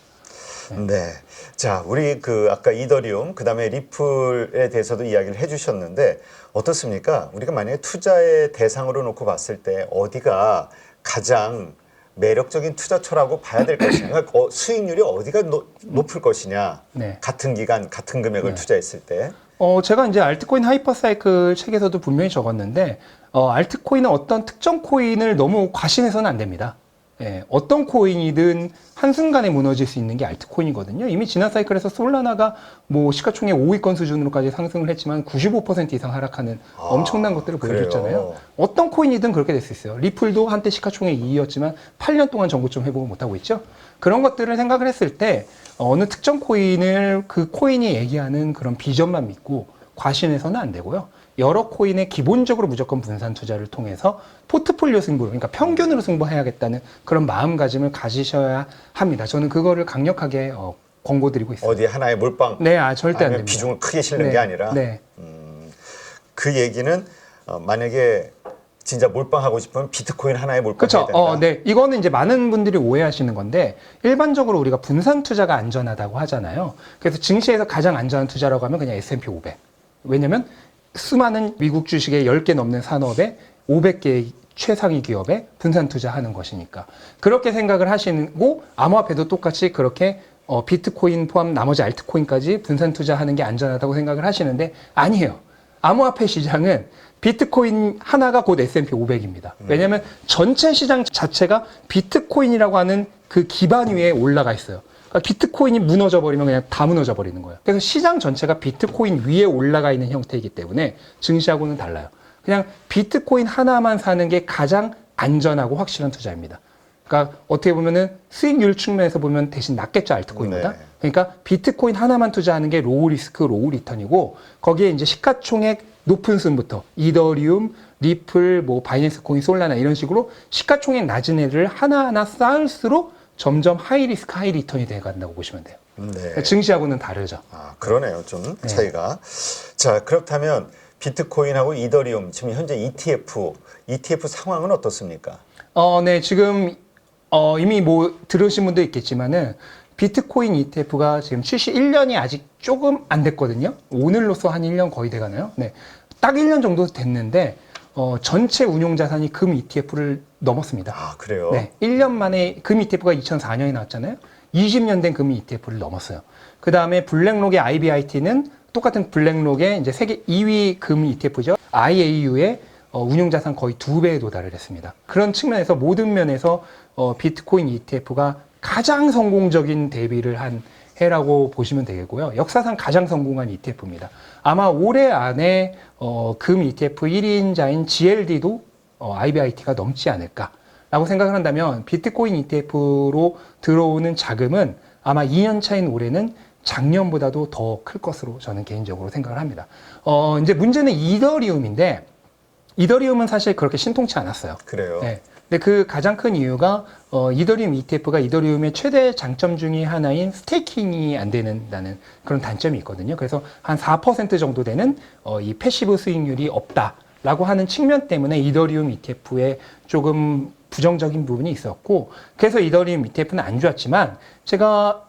네. 자, 우리 아까 이더리움, 그 다음에 리플에 대해서도 이야기를 해주셨는데 어떻습니까? 우리가 만약에 투자의 대상으로 놓고 봤을 때 어디가 가장 매력적인 투자처라고 봐야 될 것이냐, 그러니까 수익률이 어디가 높을 것이냐, 네. 같은 기간, 같은 금액을 투자했을 때. 제가 이제 알트코인 하이퍼사이클 책에서도 분명히 적었는데, 알트코인은 어떤 특정 코인을 너무 과신해서는 안 됩니다. 예, 어떤 코인이든 한순간에 무너질 수 있는 게 알트코인이거든요. 이미 지난 사이클에서 솔라나가 뭐 시가총액 5위권 수준으로까지 상승을 했지만 95% 이상 하락하는 엄청난 것들을 보여줬잖아요. 그래요? 어떤 코인이든 그렇게 될 수 있어요. 리플도 한때 시가총액 2위였지만 8년 동안 정고점 회복을 못하고 있죠. 그런 것들을 생각을 했을 때 어느 특정 코인을 그 코인이 얘기하는 그런 비전만 믿고 과신해서는 안 되고요. 여러 코인에 기본적으로 무조건 분산 투자를 통해서 포트폴리오 승부, 그러니까 평균으로 승부해야겠다는 그런 마음가짐을 가지셔야 합니다. 저는 그거를 강력하게 권고드리고 있습니다. 어디 하나의 몰빵 네, 절대 안 아니면 됩니다. 비중을 크게 실는 네, 게 아니라 네. 그 얘기는 만약에 진짜 몰빵하고 싶으면 비트코인 하나에 몰빵해야 그렇죠. 된다. 네. 이거는 이제 많은 분들이 오해하시는 건데 일반적으로 우리가 분산 투자가 안전하다고 하잖아요. 그래서 증시에서 가장 안전한 투자라고 하면 그냥 S&P 500. 왜냐면 수많은 미국 주식의 10개 넘는 산업에 500개의 최상위 기업에 분산 투자하는 것이니까. 그렇게 생각을 하시고 암호화폐도 똑같이 그렇게 비트코인 포함 나머지 알트코인까지 분산 투자하는 게 안전하다고 생각을 하시는데 아니에요. 암호화폐 시장은 비트코인 하나가 곧 S&P 500입니다. 왜냐하면 전체 시장 자체가 비트코인이라고 하는 그 기반 위에 올라가 있어요. 그러니까 비트코인이 무너져 버리면 그냥 다 무너져 버리는 거예요. 그래서 시장 전체가 비트코인 위에 올라가 있는 형태이기 때문에 증시하고는 달라요. 그냥 비트코인 하나만 사는 게 가장 안전하고 확실한 투자입니다. 그러니까 어떻게 보면은 수익률 측면에서 보면 대신 낫겠죠, 알트코인보다. 네. 그러니까 비트코인 하나만 투자하는 게 로우 리스크, 로우 리턴이고 거기에 이제 시가총액 높은 순부터 이더리움, 리플, 뭐 바이낸스 코인, 솔라나 이런 식으로 시가총액 낮은 애를 하나하나 쌓을수록 점점 하이 리스크, 하이 리턴이 돼 간다고 보시면 돼요. 네. 증시하고는 다르죠. 그러네요. 좀 차이가. 자, 그렇다면 비트코인하고 이더리움 지금 현재 ETF 상황은 어떻습니까? 네, 지금 이미 뭐 들으신 분도 있겠지만은 비트코인 ETF가 지금 출시 1년이 아직 조금 안 됐거든요. 오늘로써 한 1년 거의 돼가나요? 네, 딱 1년 정도 됐는데 전체 운용 자산이 금 ETF를 넘었습니다. 그래요? 네, 1년 만에 금 ETF가 2004년에 나왔잖아요. 20년 된 금 ETF를 넘었어요. 그 다음에 블랙록의 IBIT는 똑같은 블랙록의 이제 세계 2위 금 ETF죠. IAU의 운용 자산 거의 2배에 도달을 했습니다. 그런 측면에서 모든 면에서 비트코인 ETF가 가장 성공적인 대비를 한 해라고 보시면 되겠고요. 역사상 가장 성공한 ETF입니다. 아마 올해 안에 금 ETF 1위인자인 GLD도 IBIT가 넘지 않을까라고 생각을 한다면 비트코인 ETF로 들어오는 자금은 아마 2년 차인 올해는 작년보다도 더 클 것으로 저는 개인적으로 생각을 합니다. 이제 문제는 이더리움인데 이더리움은 사실 그렇게 신통치 않았어요. 그래요. 네. 근데 그 가장 큰 이유가 이더리움 ETF가 이더리움의 최대 장점 중에 하나인 스테이킹이 안 된다는 그런 단점이 있거든요. 그래서 한 4% 정도 되는 이 패시브 수익률이 없다라고 하는 측면 때문에 이더리움 ETF에 조금 부정적인 부분이 있었고 그래서 이더리움 ETF는 안 좋았지만 제가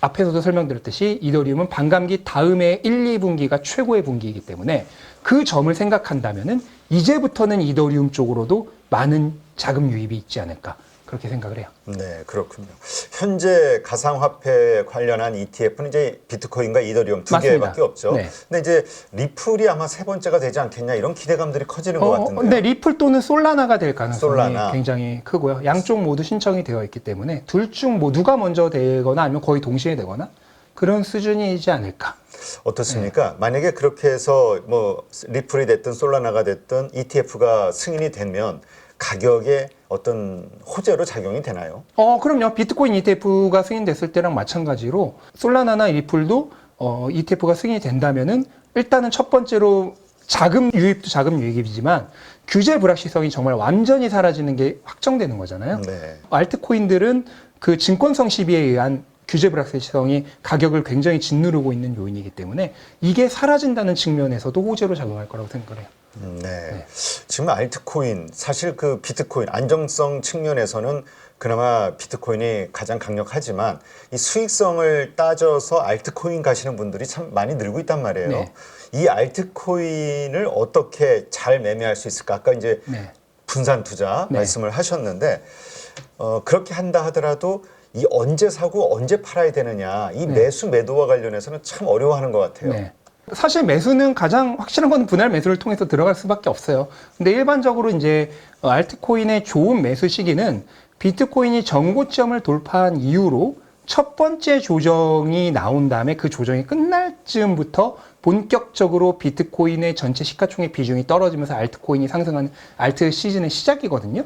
앞에서도 설명드렸듯이 이더리움은 반감기 다음에 1, 2분기가 최고의 분기이기 때문에 그 점을 생각한다면은 이제부터는 이더리움 쪽으로도 많은 자금 유입이 있지 않을까 그렇게 생각을 해요. 네, 그렇군요. 현재 가상화폐 관련한 ETF는 이제 비트코인과 이더리움 두 맞습니다. 개밖에 없죠. 네. 근데 이제 리플이 아마 세 번째가 되지 않겠냐 이런 기대감들이 커지는 것 같은데요. 근데 리플 또는 솔라나가 될 가능성이 솔라나. 굉장히 크고요. 양쪽 모두 신청이 되어 있기 때문에 둘 중 뭐 누가 먼저 되거나 아니면 거의 동시에 되거나 그런 수준이지 않을까. 어떻습니까? 만약에 그렇게 해서 뭐 리플이 됐든 솔라나가 됐든 ETF가 승인이 되면 가격에 어떤 호재로 작용이 되나요? 그럼요. 비트코인 ETF가 승인됐을 때랑 마찬가지로 솔라나나 리플도 ETF가 승인이 된다면은 일단은 첫 번째로 자금 유입도 자금 유입이지만 규제 불확실성이 정말 완전히 사라지는 게 확정되는 거잖아요. 네. 알트코인들은 그 증권성 시비에 의한 규제 불확실성이 가격을 굉장히 짓누르고 있는 요인이기 때문에 이게 사라진다는 측면에서도 호재로 작용할 거라고 생각을 해요. 네. 지금 알트코인 사실 그 비트코인 안정성 측면에서는 그나마 비트코인이 가장 강력하지만 이 수익성을 따져서 알트코인 가시는 분들이 참 많이 늘고 있단 말이에요. 네. 이 알트코인을 어떻게 잘 매매할 수 있을까? 아까 이제 네. 분산 투자 네. 말씀을 하셨는데 그렇게 한다 하더라도 이 언제 사고 언제 팔아야 되느냐 이 매수 매도와 관련해서는 참 어려워하는 것 같아요. 네. 사실 매수는 가장 확실한 건 분할 매수를 통해서 들어갈 수밖에 없어요. 근데 일반적으로 이제 알트코인의 좋은 매수 시기는 비트코인이 전고점을 돌파한 이후로 첫 번째 조정이 나온 다음에 그 조정이 끝날 즈음부터 본격적으로 비트코인의 전체 시가총액 비중이 떨어지면서 알트코인이 상승하는 알트 시즌의 시작이거든요.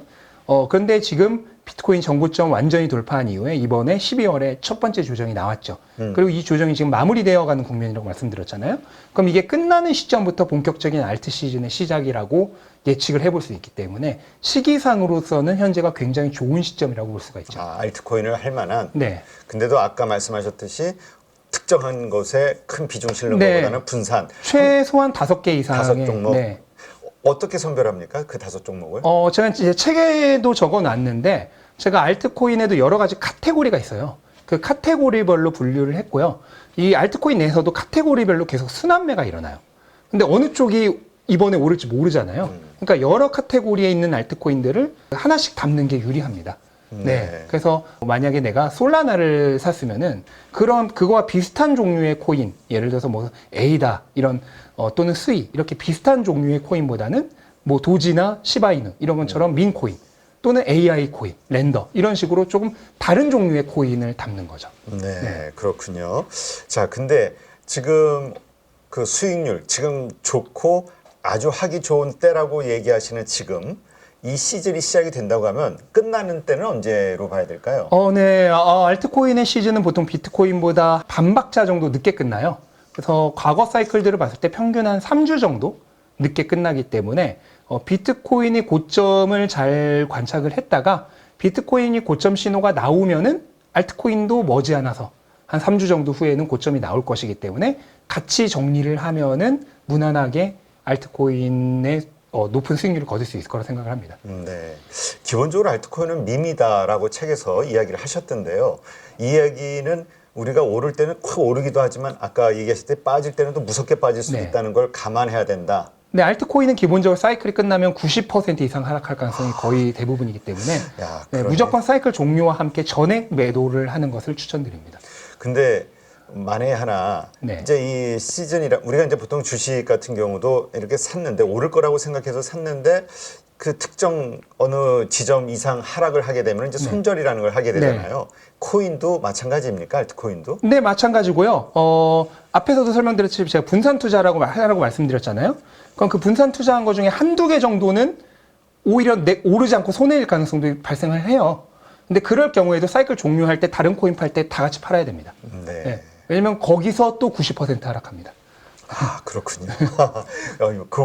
그런데 지금 비트코인 전고점 완전히 돌파한 이후에 이번에 12월에 첫 번째 조정이 나왔죠. 그리고 이 조정이 지금 마무리되어 가는 국면이라고 말씀드렸잖아요. 그럼 이게 끝나는 시점부터 본격적인 알트 시즌의 시작이라고 예측을 해볼 수 있기 때문에 시기상으로서는 현재가 굉장히 좋은 시점이라고 볼 수가 있죠. 알트코인을 할 만한. 네. 근데도 아까 말씀하셨듯이 특정한 것에 큰 비중 실는 네. 것보다는 분산. 최소한 5개 이상의 5종목. 네. 어떻게 선별합니까? 그 5종목을? 제가 이제 책에도 적어놨는데 제가 알트코인에도 여러 가지 카테고리가 있어요. 그 카테고리별로 분류를 했고요. 이 알트코인 내에서도 카테고리별로 계속 순환매가 일어나요. 근데 어느 쪽이 이번에 오를지 모르잖아요. 그러니까 여러 카테고리에 있는 알트코인들을 하나씩 담는 게 유리합니다. 네. 그래서 만약에 내가 솔라나를 샀으면은 그거와 비슷한 종류의 코인, 예를 들어서 뭐 에이다 이런 또는 스이 이렇게 비슷한 종류의 코인보다는 뭐 도지나 시바이누 이런 것처럼 민 코인 또는 AI 코인, 랜더 이런 식으로 조금 다른 종류의 코인을 담는 거죠. 네, 그렇군요. 자, 근데 지금 그 수익률 지금 좋고 아주 하기 좋은 때라고 얘기하시는 지금 이 시즌이 시작이 된다고 하면 끝나는 때는 언제로 봐야 될까요? 네. 알트코인의 시즌은 보통 비트코인보다 반박자 정도 늦게 끝나요. 그래서 과거 사이클들을 봤을 때 평균 한 3주 정도 늦게 끝나기 때문에 비트코인이 고점을 잘 관찰을 했다가 비트코인이 고점 신호가 나오면은 알트코인도 머지않아서 한 3주 정도 후에는 고점이 나올 것이기 때문에 같이 정리를 하면은 무난하게 알트코인의 높은 수익률을 거둘 수 있을 거라 생각을 합니다. 네. 기본적으로 알트코인은 밈이다라고 책에서 이야기를 하셨던데요. 이 이야기는 우리가 오를 때는 확 오르기도 하지만 아까 얘기하실 때 빠질 때는 또 무섭게 빠질 수도 네. 있다는 걸 감안해야 된다. 네, 알트코인은 기본적으로 사이클이 끝나면 90% 이상 하락할 가능성이 거의 대부분이기 때문에 야, 네, 그러네. 무조건 사이클 종료와 함께 전액 매도를 하는 것을 추천드립니다. 근데 만에 하나 네. 이제 이 시즌이라 우리가 이제 보통 주식 같은 경우도 이렇게 샀는데 오를 거라고 생각해서 샀는데 그 특정 어느 지점 이상 하락을 하게 되면 이제 손절이라는 걸 하게 되잖아요. 코인도 마찬가지입니까? 알트코인도? 네, 마찬가지고요. 앞에서도 설명드렸듯이 제가 분산 투자라고 하라고 말씀드렸잖아요. 그럼 그 분산 투자한 것 중에 한두 개 정도는 오히려 오르지 않고 손해일 가능성도 발생을 해요. 근데 그럴 경우에도 사이클 종료할 때 다른 코인 팔 때 다 같이 팔아야 됩니다. 네. 네. 왜냐면 거기서 또 90% 하락합니다. 아, 그렇군요.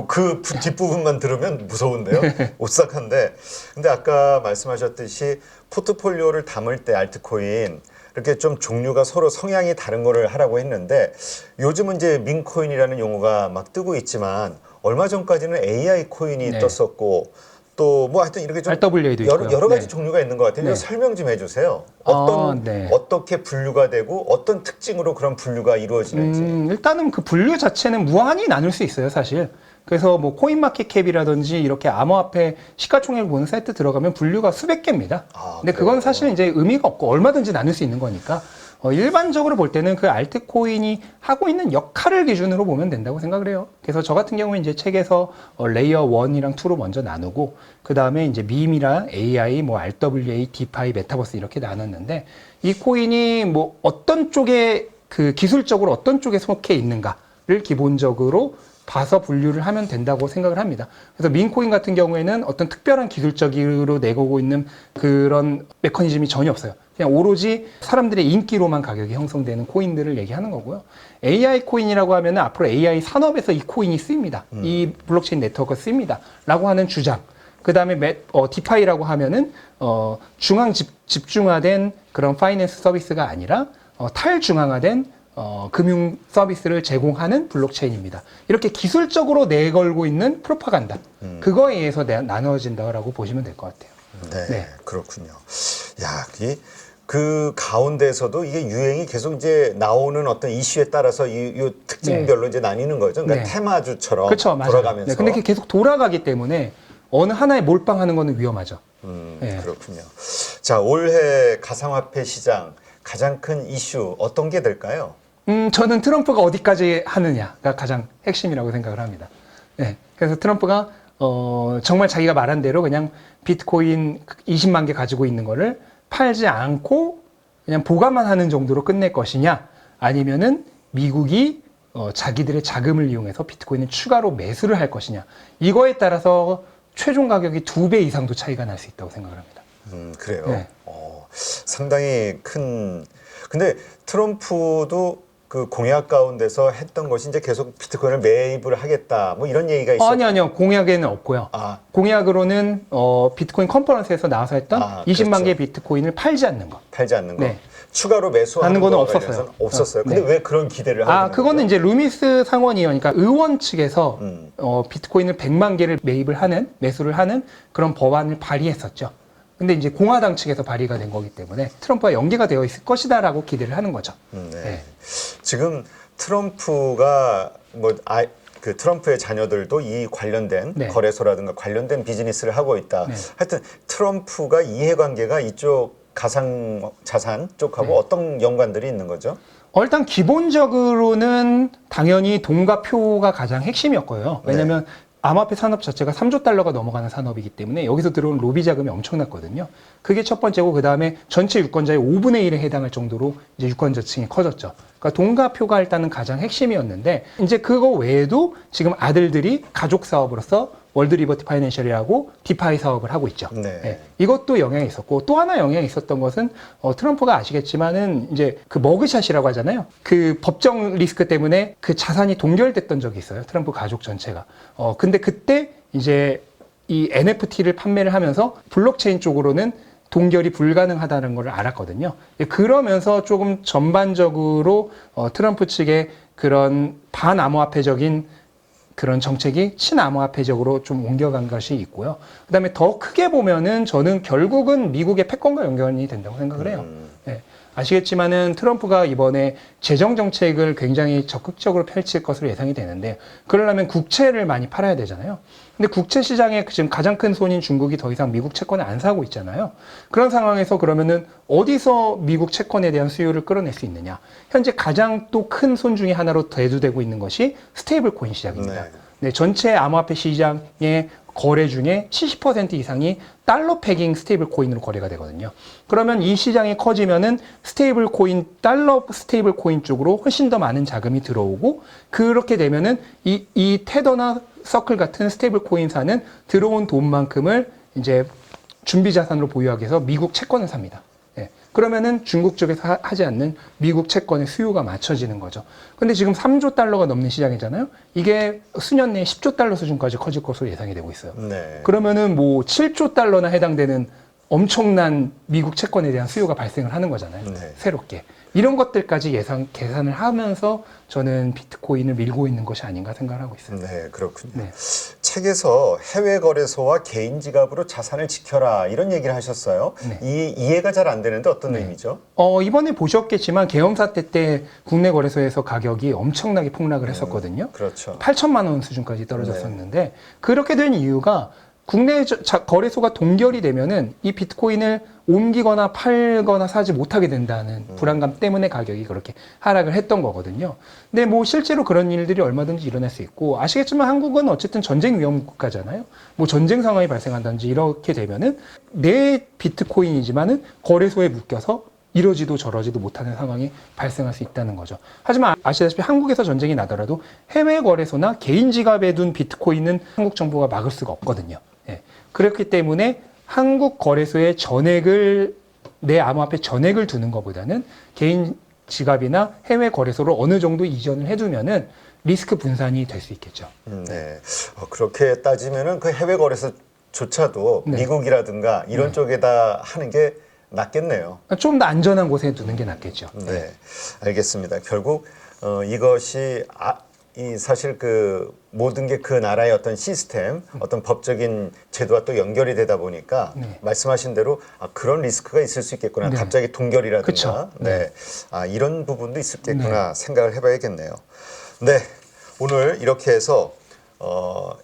그 뒷부분만 들으면 무서운데요. 오싹한데. 근데 아까 말씀하셨듯이 포트폴리오를 담을 때 알트코인 이렇게 좀 종류가 서로 성향이 다른 거를 하라고 했는데 요즘은 이제 민코인이라는 용어가 막 뜨고 있지만 얼마 전까지는 AI 코인이 네. 떴었고 또 뭐 하여튼 이렇게 좀 RWA도 있고요. 여러 가지 네. 종류가 있는 것 같아요. 네. 설명 좀 해주세요. 네. 어떻게 분류가 되고 어떤 특징으로 그런 분류가 이루어지는지. 일단은 그 분류 자체는 무한히 나눌 수 있어요, 사실. 그래서 뭐 코인마켓캡이라든지 이렇게 암호화폐 시가총액을 보는 사이트 들어가면 분류가 수백 개입니다. 근데 그건 그래요? 사실 이제 의미가 없고 얼마든지 나눌 수 있는 거니까 일반적으로 볼 때는 그 알트코인이 하고 있는 역할을 기준으로 보면 된다고 생각을 해요. 그래서 저 같은 경우는 이제 책에서 레이어 1이랑 2로 먼저 나누고 그 다음에 이제 밈이랑 AI, 뭐 RWA, 디파이, 메타버스 이렇게 나눴는데 이 코인이 뭐 어떤 쪽에 그 기술적으로 어떤 쪽에 속해 있는가를 기본적으로 봐서 분류를 하면 된다고 생각을 합니다. 그래서 민코인 같은 경우에는 어떤 특별한 기술적으로 내고고 있는 그런 메커니즘이 전혀 없어요. 그냥 오로지 사람들의 인기로만 가격이 형성되는 코인들을 얘기하는 거고요. AI 코인이라고 하면 앞으로 AI 산업에서 이 코인이 쓰입니다. 이 블록체인 네트워크가 쓰입니다. 라고 하는 주장. 그 다음에 디파이라고 하면은 중앙 집중화된 그런 파이낸스 서비스가 아니라 탈중앙화된 금융 서비스를 제공하는 블록체인입니다. 이렇게 기술적으로 내걸고 있는 프로파간다. 그거에 의해서 나눠진다고 보시면 될 것 같아요. 네, 그렇군요. 야, 그 가운데서도 이게 유행이 계속 이제 나오는 어떤 이슈에 따라서 이 특징별로 이제 나뉘는 거죠. 그러니까 테마주처럼 그렇죠, 맞아요. 돌아가면서. 네, 근데 그게 계속 돌아가기 때문에 어느 하나에 몰빵하는 거는 위험하죠. 그렇군요. 자, 올해 가상화폐 시장 가장 큰 이슈 어떤 게 될까요? 저는 트럼프가 어디까지 하느냐가 가장 핵심이라고 생각을 합니다. 네, 그래서 트럼프가 정말 자기가 말한 대로 그냥 비트코인 20만 개 가지고 있는 거를 팔지 않고 그냥 보관만 하는 정도로 끝낼 것이냐, 아니면은 미국이 자기들의 자금을 이용해서 비트코인을 추가로 매수를 할 것이냐, 이거에 따라서 최종 가격이 2배 이상도 차이가 날 수 있다고 생각을 합니다. 그래요. 네. 상당히 큰. 근데 트럼프도 그 공약 가운데서 했던 것이 이제 계속 비트코인을 매입을 하겠다, 뭐 이런 얘기가 있었죠. 아니요. 공약에는 없고요. 공약으로는 비트코인 컨퍼런스에서 나와서 했던 20만 그렇죠. 개의 비트코인을 팔지 않는 거. 팔지 않는 거. 네. 추가로 매수하는 거는 거에 없었어요. 관해서는 없었어요. 근데 네. 왜 그런 기대를 하는 거예요? 그거는 이제 루미스 상원의원, 그러니까 의원 측에서 비트코인을 100만 개를 매수를 하는 그런 법안을 발의했었죠. 근데 이제 공화당 측에서 발의가 된 거기 때문에 트럼프와 연계가 되어 있을 것이다라고 기대를 하는 거죠. 네. 네. 지금 트럼프가 그 트럼프의 자녀들도 이 관련된 네. 거래소라든가 관련된 비즈니스를 하고 있다. 네. 하여튼 트럼프가 이해관계가 이쪽 가상 자산 쪽하고 네. 어떤 연관들이 있는 거죠? 일단 기본적으로는 당연히 돈과 표가 가장 핵심이었고요. 왜냐하면 암호화폐 산업 자체가 3조 달러가 넘어가는 산업이기 때문에 여기서 들어온 로비 자금이 엄청났거든요. 그게 첫 번째고, 그 다음에 전체 유권자의 5분의 1에 해당할 정도로 이제 유권자층이 커졌죠. 그러니까 돈과 표가 일단은 가장 핵심이었는데, 이제 그거 외에도 지금 아들들이 가족 사업으로서 월드 리버티 파이낸셜이라고 디파이 사업을 하고 있죠. 네. 네. 이것도 영향이 있었고, 또 하나 영향이 있었던 것은 트럼프가 아시겠지만은 이제 그 머그샷이라고 하잖아요. 그 법정 리스크 때문에 그 자산이 동결됐던 적이 있어요. 트럼프 가족 전체가. 근데 그때 이제 이 NFT를 판매를 하면서 블록체인 쪽으로는 동결이 불가능하다는 걸 알았거든요. 그러면서 조금 전반적으로 트럼프 측의 그런 반암호화폐적인 그런 정책이 친암호화폐적으로 좀 옮겨간 것이 있고요. 그 다음에 더 크게 보면은 저는 결국은 미국의 패권과 연관이 된다고 생각을 해요. 네. 아시겠지만은 트럼프가 이번에 재정 정책을 굉장히 적극적으로 펼칠 것으로 예상이 되는데, 그러려면 국채를 많이 팔아야 되잖아요. 근데 국채 시장에 지금 가장 큰 손인 중국이 더 이상 미국 채권을 안 사고 있잖아요. 그런 상황에서 그러면은 어디서 미국 채권에 대한 수요를 끌어낼 수 있느냐? 현재 가장 또 큰 손 중에 하나로 대두되고 있는 것이 스테이블 코인 시장입니다. 네, 전체 암호화폐 시장의 거래 중에 70% 이상이 달러 패깅 스테이블 코인으로 거래가 되거든요. 그러면 이 시장이 커지면은 스테이블 코인, 달러 스테이블 코인 쪽으로 훨씬 더 많은 자금이 들어오고, 그렇게 되면은 이 테더나 서클 같은 스테이블 코인사는 들어온 돈만큼을 이제 준비 자산으로 보유하기 위해서 미국 채권을 삽니다. 그러면은 중국 쪽에서 하지 않는 미국 채권의 수요가 맞춰지는 거죠. 근데 지금 3조 달러가 넘는 시장이잖아요. 이게 수년 내에 10조 달러 수준까지 커질 것으로 예상이 되고 있어요. 네. 그러면은 뭐 7조 달러나 해당되는 엄청난 미국 채권에 대한 수요가 발생을 하는 거잖아요. 네. 새롭게. 이런 것들까지 계산을 하면서 저는 비트코인을 밀고 있는 것이 아닌가 생각을 하고 있습니다. 네, 그렇군요. 네. 책에서 해외 거래소와 개인 지갑으로 자산을 지켜라, 이런 얘기를 하셨어요. 네. 이해가 잘 안 되는데 어떤 의미죠? 이번에 보셨겠지만 계엄 사태 때 국내 거래소에서 가격이 엄청나게 폭락을 했었거든요. 그렇죠. 8천만 원 수준까지 떨어졌었는데, 그렇게 된 이유가 국내 거래소가 동결이 되면은 이 비트코인을 옮기거나 팔거나 사지 못하게 된다는 불안감 때문에 가격이 그렇게 하락을 했던 거거든요. 근데 뭐 실제로 그런 일들이 얼마든지 일어날 수 있고, 아시겠지만 한국은 어쨌든 전쟁 위험 국가잖아요. 뭐 전쟁 상황이 발생한다든지 이렇게 되면은 내 비트코인이지만은 거래소에 묶여서 이러지도 저러지도 못하는 상황이 발생할 수 있다는 거죠. 하지만 아시다시피 한국에서 전쟁이 나더라도 해외 거래소나 개인 지갑에 둔 비트코인은 한국 정부가 막을 수가 없거든요. 그렇기 때문에 한국 거래소에 내 암호화폐 전액을 두는 것보다는 개인 지갑이나 해외 거래소로 어느 정도 이전을 해두면은 리스크 분산이 될 수 있겠죠. 네. 그렇게 따지면은 그 해외 거래소조차도 미국이라든가 이런 쪽에다 하는 게 낫겠네요. 좀 더 안전한 곳에 두는 게 낫겠죠. 네, 알겠습니다. 결국 이것이 사실 그 모든 게 그 나라의 어떤 시스템, 어떤 법적인 제도와 또 연결이 되다 보니까 말씀하신 대로 그런 리스크가 있을 수 있겠구나. 갑자기 동결이라든가. 그쵸. 이런 부분도 있겠구나 생각을 해봐야겠네요. 네, 오늘 이렇게 해서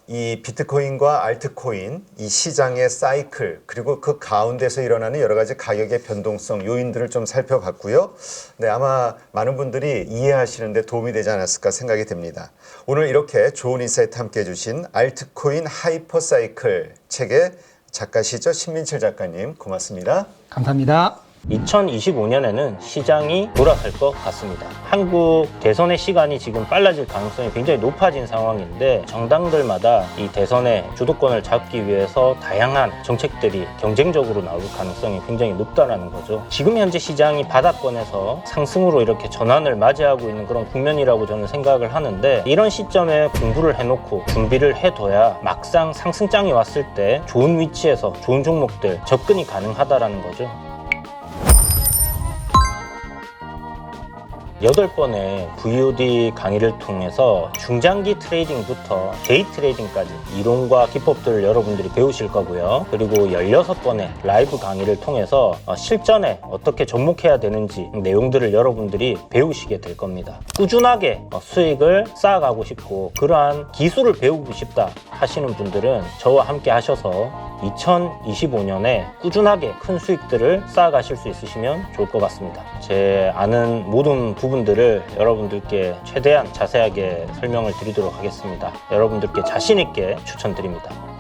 이 비트코인과 알트코인 이 시장의 사이클 그리고 그 가운데서 일어나는 여러 가지 가격의 변동성 요인들을 좀 살펴봤고요. 네, 아마 많은 분들이 이해하시는 데 도움이 되지 않았을까 생각이 듭니다. 오늘 이렇게 좋은 인사이트 함께 해주신 알트코인 하이퍼 사이클 책의 작가시죠. 신민철 작가님 고맙습니다. 감사합니다. 2025년에는 시장이 돌아설 것 같습니다. 한국 대선의 시간이 지금 빨라질 가능성이 굉장히 높아진 상황인데 정당들마다 이 대선의 주도권을 잡기 위해서 다양한 정책들이 경쟁적으로 나올 가능성이 굉장히 높다라는 거죠. 지금 현재 시장이 바닥권에서 상승으로 이렇게 전환을 맞이하고 있는 그런 국면이라고 저는 생각을 하는데 이런 시점에 공부를 해놓고 준비를 해둬야 막상 상승장이 왔을 때 좋은 위치에서 좋은 종목들 접근이 가능하다라는 거죠. 8번의 VOD 강의를 통해서 중장기 트레이딩부터 데이 트레이딩까지 이론과 기법들을 여러분들이 배우실 거고요. 그리고 16번의 라이브 강의를 통해서 실전에 어떻게 접목해야 되는지 내용들을 여러분들이 배우시게 될 겁니다. 꾸준하게 수익을 쌓아가고 싶고 그러한 기술을 배우고 싶다 하시는 분들은 저와 함께 하셔서 2025년에 꾸준하게 큰 수익들을 쌓아가실 수 있으시면 좋을 것 같습니다. 제 아는 모든 부분들을 여러분들께 최대한 자세하게 설명을 드리도록 하겠습니다. 여러분들께 자신 있게 추천드립니다.